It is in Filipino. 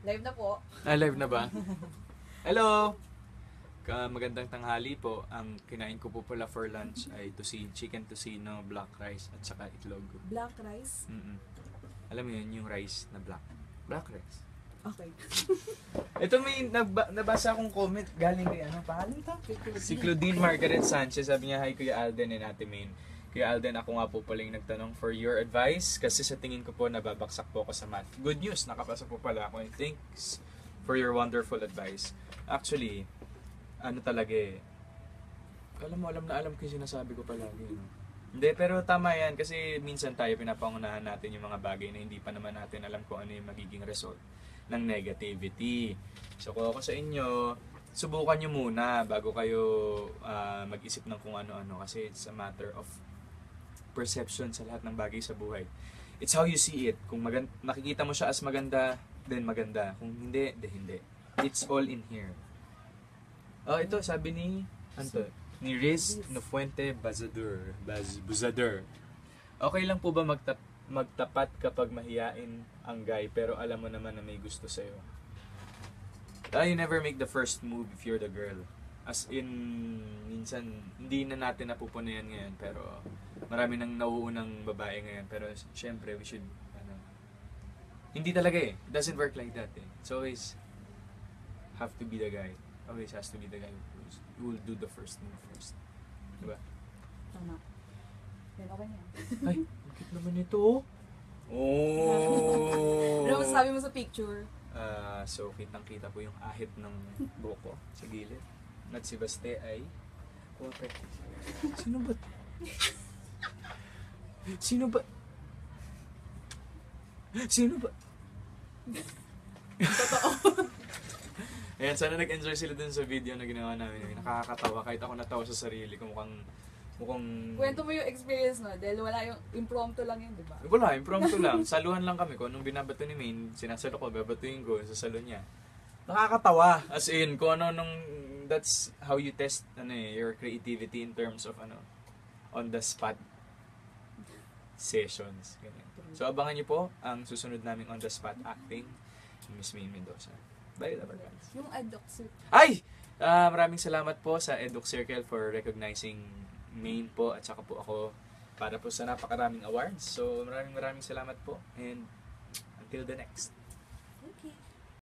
Live na po. Live na ba? Hello! Magandang tanghali po. Ang kinain ko po pala for lunch ay chicken tocino, black rice, at saka itlog. Black rice? Alam mo yun, yung rice na black. Black rice. Okay. Ito may nabasa akong comment galing kay pangalan ito? Si Claudine Margaret Sanchez. Sabi niya, hi Kuya Alden and Ate Maine. Kuya Alden, ako nga po pala yung nagtanong for your advice kasi sa tingin ko po nababaksak po ako sa math. Good news, nakapasa po pala ako. Thanks for your wonderful advice. Actually, talaga alam na alam ko yung sinasabi ko palagi. No? Hindi, pero tama yan kasi minsan tayo pinapangunahan natin yung mga bagay na hindi pa naman natin alam kung ano yung magiging result ng negativity. So kung ako sa inyo, subukan nyo muna bago kayo mag-isip ng kung ano-ano kasi it's a matter of perception sa lahat ng bagay sa buhay. It's how you see it. Kung nakikita mo siya as maganda, then maganda. Kung hindi, then hindi. It's all in here. Ito sabi ni Riz Nofuente Buzador. Okay lang po ba magtapat kapag mahiyain ang guy pero alam mo naman na may gusto sa'yo? You never make the first move if you're the girl. As in, minsan, hindi na natin napupunayan ngayon pero marami nang nauunang babae ngayon. Pero syempre, we should, hindi talaga It doesn't work like that It's always have to be the guy. Always has to be the guy who will do the first move first. Diba? Tama. Yan, okay na yan. Ay, bakit naman ito? Oh! Ano masasabi mo sa picture? So, kitang-kita po yung ahit ng buko sa gilid. At si Baste ay... Sino ba? Sino ba? Sino ba? Totoo. Ayan, sana nag-enjoy sila dun sa video na ginawa namin. Nakakatawa kahit ako natawa sa sarili ko. Mukhang... Kwento mo yung experience no? Dahil wala yung impromptu lang yun, di ba? Wala, impromptu lang. Saluhan lang kami. Kung anong binabato ni Maine, sinasalo ko, babatuin ko sa salon niya. Nakakatawa. As in, kung that's how you test your creativity in terms of on the spot sessions. Ganyan. So, abangan niyo po ang susunod naming on the spot acting ni Miss Maine Mendoza. Bye, guys. Yung Eddoc Circle. Ay! Maraming salamat po sa Eddoc Circle for recognizing Maine po at saka po ako para po sa napakaraming awards. So maraming salamat po and until the next.